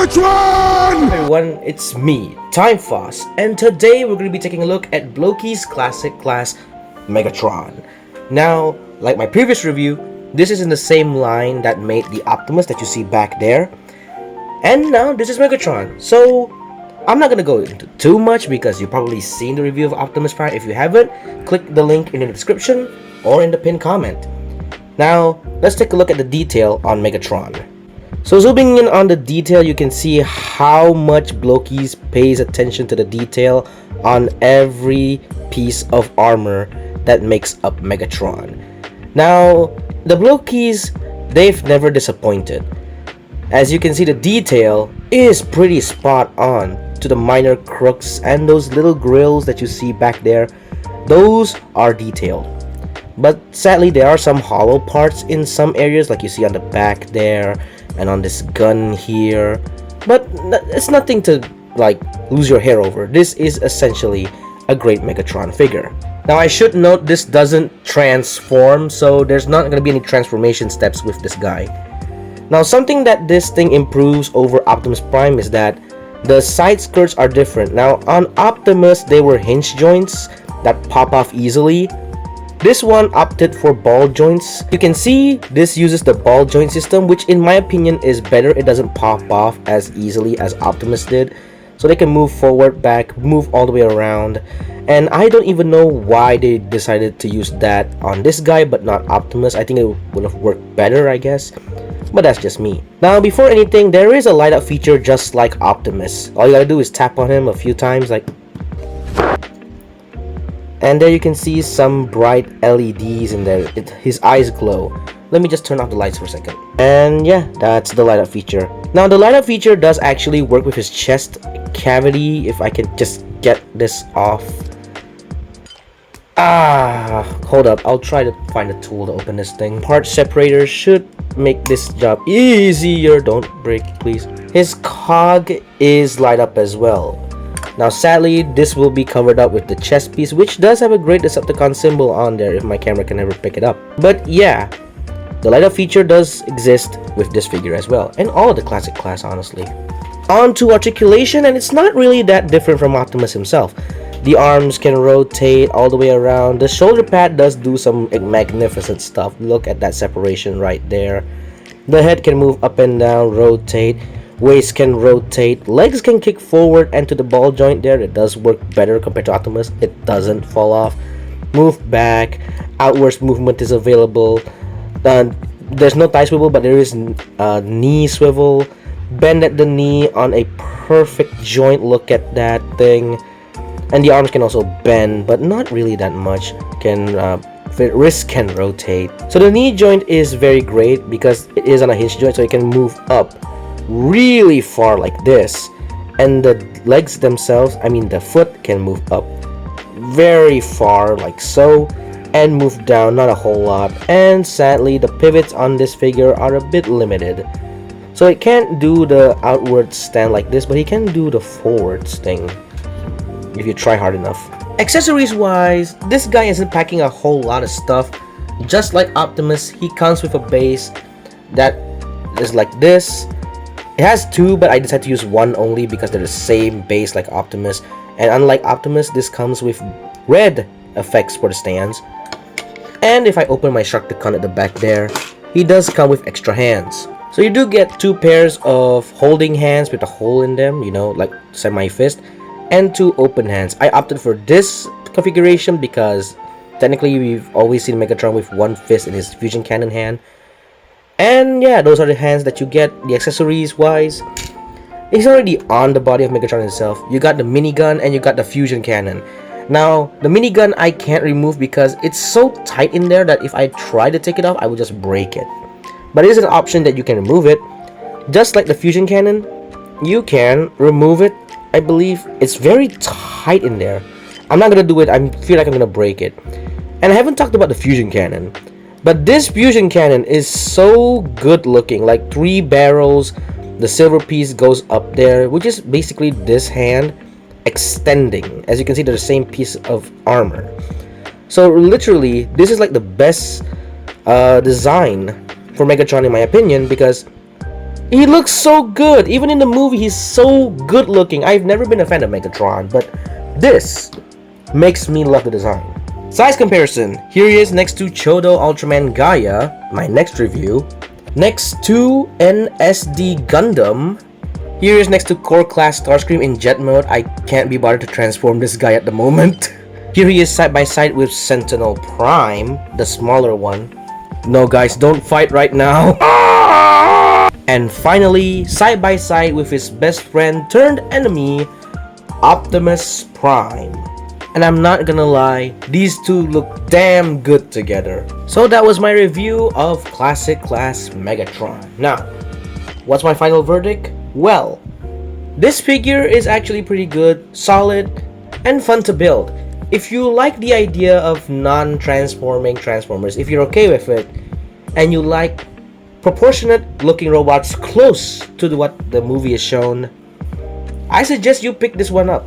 Megatron! Hey everyone, it's me, Time Foss, and today we're going to be taking a look at Blokees Classic Class Megatron. Now, like my previous review, this is in the same line that made the Optimus that you see back there, and now this is Megatron. So, I'm not going to go into too much because you've probably seen the review of Optimus Prime. If you haven't, click the link in the description or in the pinned comment. Now, let's take a look at the detail on Megatron. So zooming in on the detail, you can see how much Blokees pays attention to the detail on every piece of armor that makes up Megatron. Now, the Blokees, they've never disappointed. As you can see, the detail is pretty spot on to the minor crooks, and those little grills that you see back there, those are detailed. But sadly, there are some hollow parts in some areas, like you see on the back there and on this gun here, but it's nothing to like lose your hair over. This is essentially a great Megatron figure. Now I should note this doesn't transform, so there's not going to be any transformation steps with this guy. Now something that this thing improves over Optimus Prime is that the side skirts are different. Now on Optimus, they were hinge joints that pop off easily. This one opted for ball joints. You can see this uses the ball joint system, which in my opinion is better. It doesn't pop off as easily as Optimus did. So they can move forward, back, move all the way around. And I don't even know why they decided to use that on this guy but not Optimus. I think it would have worked better, I guess. But that's just me. Now before anything, there is a light up feature just like Optimus. All you gotta do is tap on him a few times, like, and there you can see some bright LEDs in there. His eyes glow. Let me just turn off the lights for a second. And yeah, that's the light up feature. Now the light up feature does actually work with his chest cavity. If I can just get this off. Hold up. I'll try to find a tool to open this thing. Part separator should make this job easier. Don't break, please. His cog is light up as well. Now sadly, this will be covered up with the chest piece, which does have a great Decepticon symbol on there if my camera can ever pick it up. But yeah, the light up feature does exist with this figure as well, and all of the classic class, honestly. On to articulation, and it's not really that different from Optimus himself. The arms can rotate all the way around. The shoulder pad does do some magnificent stuff. Look at that separation right there. The head can move up and down, rotate. Waist can rotate, legs can kick forward, and to the ball joint there, it does work better compared to Optimus. It doesn't fall off. Move back, outwards movement is available. There's no thigh swivel, but there is knee swivel. Bend at the knee on a perfect joint. Look at that thing. And the arms can also bend, but not really that much. Wrist can rotate. So the knee joint is very great because it is on a hinge joint, so it can move up really far like this, and the legs themselves, I mean the foot, can move up very far like so, and move down not a whole lot. And sadly, the pivots on this figure are a bit limited, so it can't do the outward stand like this, but he can do the forwards thing if you try hard enough. Accessories wise, this guy isn't packing a whole lot of stuff. Just like Optimus, he comes with a base that is like this. It has two, but I decided to use one only because they're the same base like Optimus. And unlike Optimus, this comes with red effects for the stands. And if I open my Sharkticon at the back there, he does come with extra hands. So you do get two pairs of holding hands with a hole in them, you know, like semi-fist, and two open hands. I opted for this configuration because technically we've always seen Megatron with one fist in his fusion cannon hand. And yeah, those are the hands that you get. The accessories wise, it's already on the body of Megatron itself. You got the minigun and you got the fusion cannon. Now, the minigun I can't remove because it's so tight in there that if I try to take it off, I would just break it. But it is an option that you can remove it. Just like the fusion cannon, you can remove it. I believe it's very tight in there. I'm not gonna do it. I feel like I'm gonna break it. And I haven't talked about the fusion cannon. But this fusion cannon is so good looking, like 3 barrels. The silver piece goes up there, which is basically this hand extending. As you can see, they're the same piece of armor. So literally, this is like the best design for Megatron in my opinion, because He looks so good. Even in the movie, he's so good looking. I've never been a fan of Megatron, but this makes me love the design. Size comparison. Here he is next to Chodo Ultraman Gaia, my next review. Next to NSD Gundam. Here he is next to Core Class Starscream in jet mode. I can't be bothered to transform this guy at the moment. Here he is side by side with Sentinel Prime, the smaller one. No guys, don't fight right now. And finally, side by side with his best friend turned enemy, Optimus Prime. And I'm not gonna lie, these two look damn good together. So that was my review of Classic Class Megatron. Now, what's my final verdict? Well, this figure is actually pretty good, solid, and fun to build. If you like the idea of non-transforming Transformers, if you're okay with it, and you like proportionate looking robots close to what the movie is shown, I suggest you pick this one up.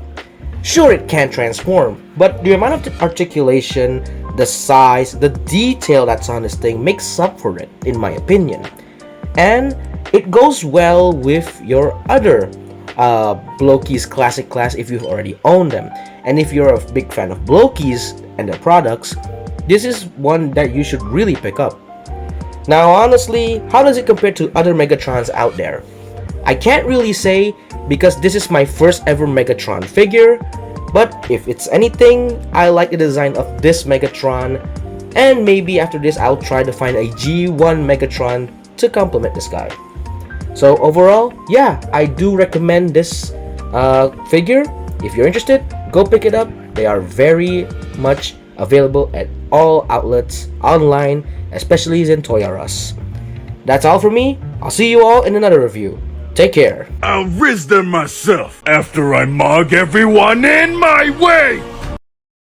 Sure, it can transform, but the amount of articulation, the size, the detail that's on this thing makes up for it, in my opinion. And it goes well with your other Blokees Classic Class if you've already owned them. And if you're a big fan of Blokees and their products, this is one that you should really pick up. Now honestly, how does it compare to other Megatrons out there? I can't really say because this is my first ever Megatron figure, but if it's anything, I like the design of this Megatron, and maybe after this I'll try to find a G1 Megatron to complement this guy. So overall, yeah, I do recommend this figure. If you're interested, go pick it up. They are very much available at all outlets online, especially in Toys R Us. That's all for me. I'll see you all in another review. Take care. I'll riz them myself after I mug everyone in my way!